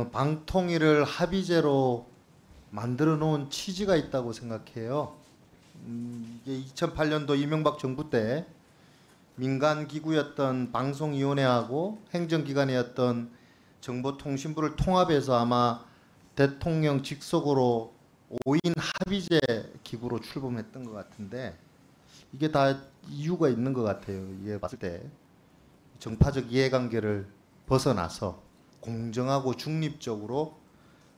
방통위를 합의제로 만들어 놓은 취지가 있다고 생각해요. 이게 2008년도 이명박 정부 때 민간 기구였던 방송위원회하고 행정기관이었던 정보통신부를 통합해서 아마 대통령 직속으로 5인 합의제 기구로 출범했던 것 같은데 이게 다 이유가 있는 것 같아요. 이게 봤을 때 정파적 이해관계를 벗어나서 공정하고 중립적으로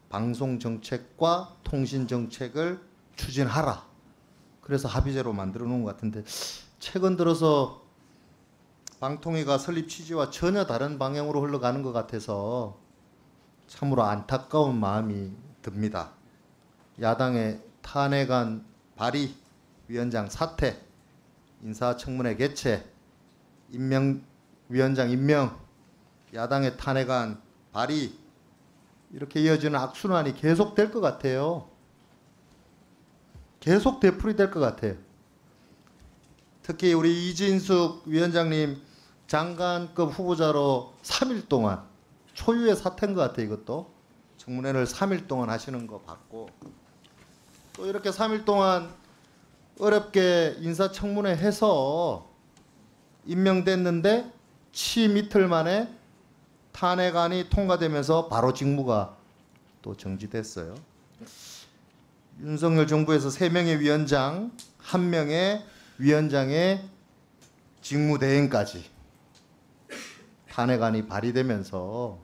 방송 정책과 통신 정책을 추진하라. 그래서 합의제로 만들어 놓은 것 같은데 최근 들어서 방통위가 설립 취지와 전혀 다른 방향으로 흘러가는 것 같아서 참으로 안타까운 마음이 듭니다. 야당의 탄핵안 발의, 위원장 사퇴, 인사청문회 개최, 위원장 임명, 야당의 탄핵안 발의 이렇게 이어지는 악순환이 계속될 것 같아요. 계속 되풀이될 것 같아요. 특히 우리 이진숙 위원장님 장관급 후보자로 3일 동안 초유의 사태인 것 같아요. 이것도 청문회를 3일 동안 하시는 거 봤고 또 이렇게 3일 동안 어렵게 인사청문회 해서 임명됐는데 이틀 만에 탄핵안이 통과되면서 바로 직무가 또 정지됐어요. 윤석열 정부에서 3명의 위원장, 1명의 위원장의 직무대행까지 탄핵안이 발의되면서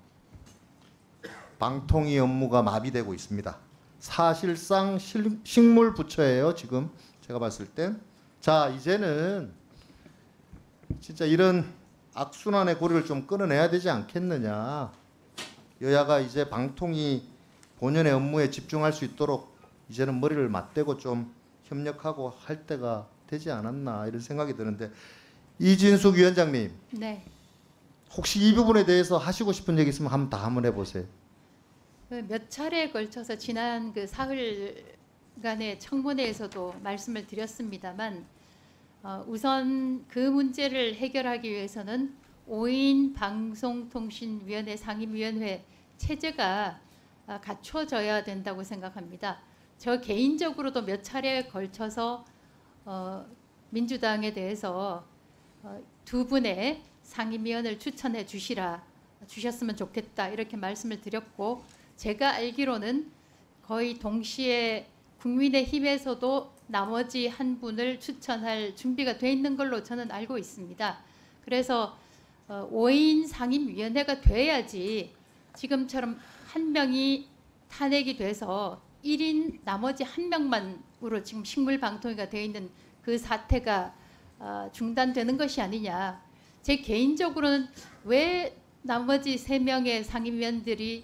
방통위 업무가 마비되고 있습니다. 사실상 식물부처예요. 지금 제가 봤을 땐. 자, 이제는 진짜 이런 악순환의 고리를 좀 끊어내야 되지 않겠느냐. 여야가 이제 방통위 본연의 업무에 집중할 수 있도록 이제는 머리를 맞대고 좀 협력하고 할 때가 되지 않았나 이런 생각이 드는데 이진숙 위원장님. 네. 혹시 이 부분에 대해서 하시고 싶은 얘기 있으면 한번 해보세요. 몇 차례에 걸쳐서 지난 그 사흘간의 청문회에서도 말씀을 드렸습니다만 우선 그 문제를 해결하기 위해서는 5인 방송통신위원회 상임위원회 체제가 갖춰져야 된다고 생각합니다. 저 개인적으로도 몇 차례에 걸쳐서 민주당에 대해서 두 분의 상임위원을 추천해 주셨으면 좋겠다 이렇게 말씀을 드렸고 제가 알기로는 거의 동시에 국민의힘에서도 나머지 한 분을 추천할 준비가 돼 있는 걸로 저는 알고 있습니다. 그래서 5인 상임위원회가 돼야지 지금처럼 한 명이 탄핵이 돼서 1인 나머지 한 명만으로 지금 식물방통위가 되어 있는 그 사태가 중단되는 것이 아니냐. 제 개인적으로는 왜 나머지 3명의 상임위원들이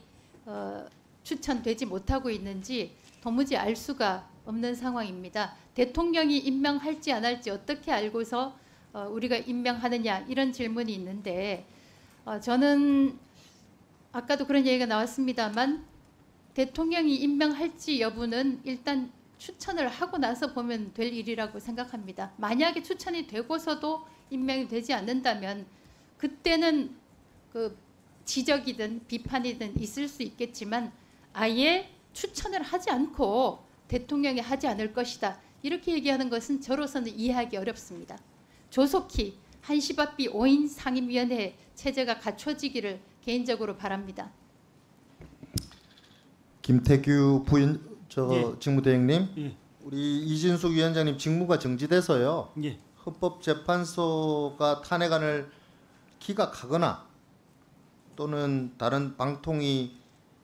추천되지 못하고 있는지 도무지 알 수가 없는 상황입니다. 대통령이 임명할지 안 할지 어떻게 알고서 우리가 임명하느냐 이런 질문이 있는데 저는 아까도 그런 얘기가 나왔습니다만 대통령이 임명할지 여부는 일단 추천을 하고 나서 보면 될 일이라고 생각합니다. 만약에 추천이 되고서도 임명이 되지 않는다면 그때는 그 지적이든 비판이든 있을 수 있겠지만 아예 추천을 하지 않고 대통령이 하지 않을 것이다. 이렇게 얘기하는 것은 저로서는 이해하기 어렵습니다. 조속히 한시바삐 5인 상임위원회 체제가 갖춰지기를 개인적으로 바랍니다. 김태규 예. 직무대행님, 예. 우리 이진숙 위원장님 직무가 정지돼서요. 예. 헌법재판소가 탄핵안을 기각하거나 또는 다른 방통위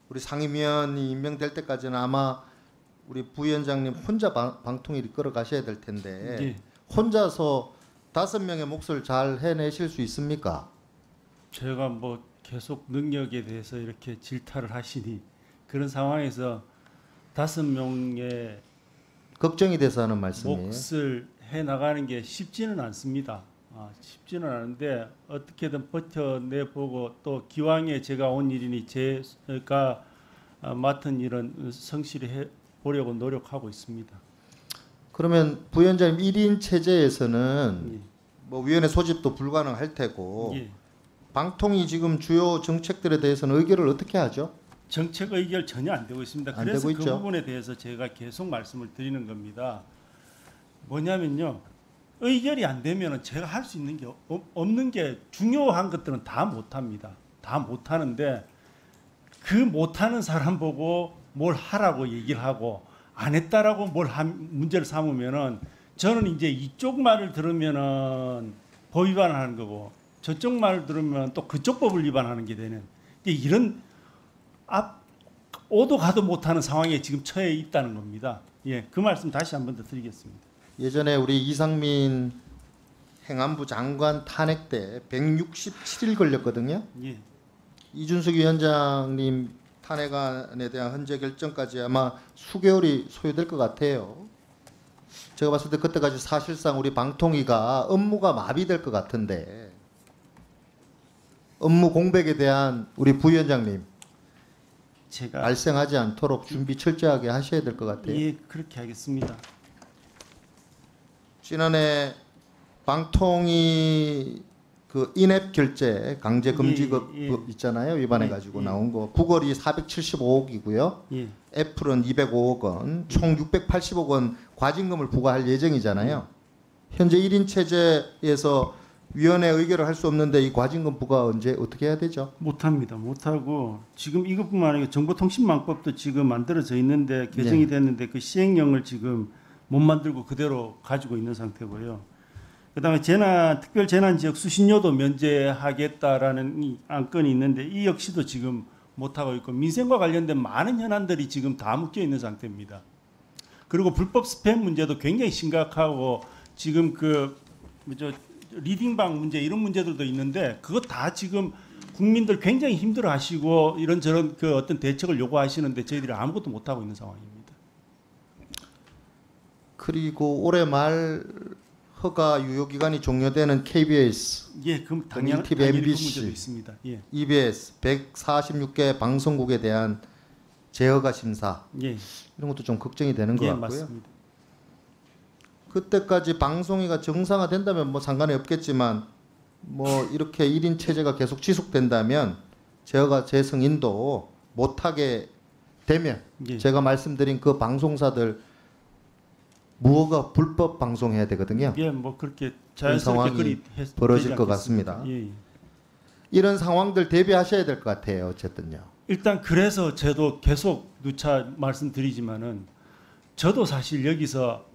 우리 상임위원이 임명될 때까지는 아마 우리 부위원장님 혼자 방통위를 이끌어 가셔야 될 텐데 예. 혼자서 5명의 몫을 잘 해내실 수 있습니까? 제가 뭐 계속 능력에 대해서 이렇게 질타를 하시니 그런 상황에서 5명의 걱정이 돼서 하는 말씀이에요. 몫을 해 나가는 게 쉽지는 않습니다. 쉽지는 않은데 어떻게든 버텨내보고 또 기왕에 제가 온 일이니 제가 맡은 일은 성실히 해보려고 노력하고 있습니다. 그러면 부위원장님 1인 체제에서는 예. 뭐 위원회 소집도 불가능할 테고 예. 방통위 지금 주요 정책들에 대해서는 의결을 어떻게 하죠? 정책 의결 전혀 안 되고 있습니다. 안 그래서 되고 그 있죠. 부분에 대해서 제가 계속 말씀을 드리는 겁니다. 뭐냐면요. 의결이 안 되면 제가 할 수 있는 게 없는 게 중요한 것들은 다 못합니다. 다 못하는데 그 못하는 사람 보고 뭘 하라고 얘기를 하고 안 했다라고 문제를 삼으면은 저는 이제 이쪽 말을 들으면은 법 위반하는 거고 저쪽 말을 들으면 또 그쪽 법을 위반하는 게 되는 이런 오도 가도 못하는 상황에 지금 처해 있다는 겁니다. 예, 그 말씀 다시 한 번 더 드리겠습니다. 예전에 우리 이상민 행안부 장관 탄핵 때 167일 걸렸거든요. 예, 이준석 위원장님 탄핵안에 대한 헌재 결정까지 아마 수개월이 소요될 것 같아요. 제가 봤을 때 그때까지 사실상 우리 방통위가 업무가 마비될 것 같은데 업무 공백에 대한 우리 부위원장님 제가 발생하지 않도록 준비 철저하게 하셔야 될 것 같아요. 예, 그렇게 하겠습니다. 지난해 방통위 그 인앱 결제 강제 금지법 예, 예. 있잖아요. 위반해 가지고 예. 나온 거. 구걸이 475억이고요. 예, 애플은 205억 원, 총 680억 원 과징금을 부과할 예정이잖아요. 현재 1인 체제에서 위원회 의결을 할 수 없는데 이 과징금 부과 언제 어떻게 해야 되죠? 못합니다. 못하고 지금 이것뿐만 아니고 정보통신망법도 지금 만들어져 있는데 개정이 됐는데 그 시행령을 지금 못 만들고 그대로 가지고 있는 상태고요. 그다음에 특별 재난 지역 수신료도 면제하겠다라는 이 안건이 있는데 이 역시도 지금 못 하고 있고 민생과 관련된 많은 현안들이 지금 다 묶여 있는 상태입니다. 그리고 불법 스팸 문제도 굉장히 심각하고 지금 리딩방 문제 이런 문제들도 있는데 그것 다 지금 국민들 굉장히 힘들어하시고 이런저런 그 어떤 대책을 요구하시는데 저희들이 아무것도 못 하고 있는 상황입니다. 그리고 올해 말 허가 유효 기간이 종료되는 KBS, 예, 그럼 당연히 TV, 그 MBC. 문제도 있습니다. 예, EBS 146개 방송국에 대한 재허가 심사 예, 이런 것도 좀 걱정이 되는 것 예, 같고요. 맞습니다. 그때까지 방송위가 정상화된다면 뭐 상관이 없겠지만 뭐 이렇게 1인 체제가 계속 지속된다면 재허가 재승인도 못하게 되면 예, 제가 말씀드린 그 방송사들 무허가 불법 방송해야 되거든요. 예, 뭐 그렇게 그런 상황이 자연스럽게 벌어질 되지 것 않겠습니까? 같습니다. 예, 예. 이런 상황들 대비하셔야 될 것 같아요. 어쨌든요. 일단 그래서 저도 계속 누차 말씀드리지만은 저도 사실 여기서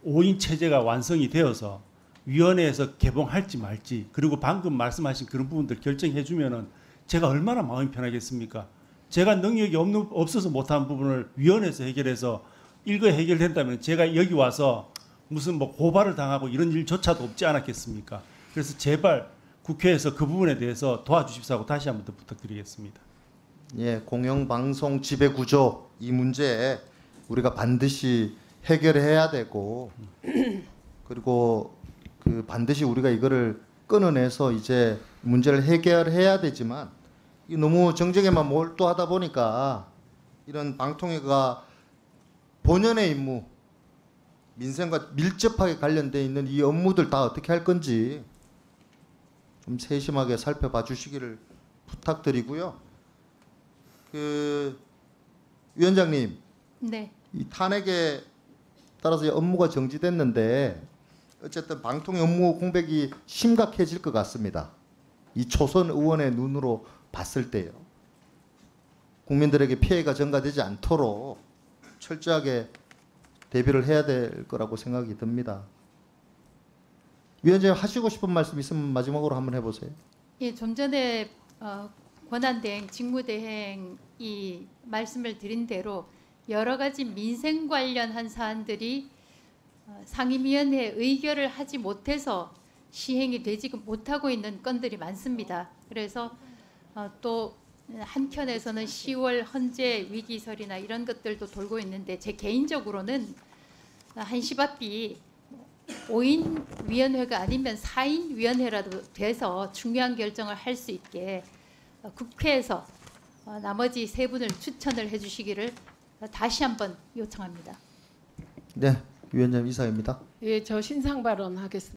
5인 체제가 완성이 되어서 위원회에서 개봉할지 말지 그리고 방금 말씀하신 그런 부분들 결정해 주면은 제가 얼마나 마음이 편하겠습니까? 제가 능력이 없어서 못한 부분을 위원회에서 해결해서 일거에 해결된다면 제가 여기 와서 무슨 뭐 고발을 당하고 이런 일조차도 없지 않았겠습니까? 그래서 제발 국회에서 그 부분에 대해서 도와주십사고 다시 한번 더 부탁드리겠습니다. 예, 공영방송 지배구조 이 문제 우리가 반드시 해결해야 되고 그리고 그 반드시 우리가 이거를 끊어내서 이제 문제를 해결해야 되지만 이 너무 정쟁에만 몰두하다 보니까 이런 방통위가 본연의 임무 민생과 밀접하게 관련돼 있는 이 업무들 다 어떻게 할 건지 좀 세심하게 살펴봐 주시기를 부탁드리고요. 그 위원장님, 네. 이 탄핵에 따라서 업무가 정지됐는데 어쨌든 방통위 업무 공백이 심각해질 것 같습니다. 이 초선 의원의 눈으로 봤을 때요. 국민들에게 피해가 전가되지 않도록 철저하게 대비를 해야 될 거라고 생각이 듭니다. 위원장님 하시고 싶은 말씀 있으면 마지막으로 한번 해보세요. 예, 좀 전에 권한대행, 직무대행 이 말씀을 드린 대로 여러 가지 민생 관련한 사안들이 상임위원회 의결을 하지 못해서 시행이 되지 못하고 있는 건들이 많습니다. 그래서 또 한편에서는 10월 헌재 위기설이나 이런 것들도 돌고 있는데 제 개인적으로는 한시바삐 5인 위원회가 아니면 4인 위원회라도 돼서 중요한 결정을 할 수 있게 국회에서 나머지 세 분을 추천을 해주시기를 다시 한번 요청합니다. 네, 위원장님 이상입니다. 예, 저 신상 발언하겠습니다.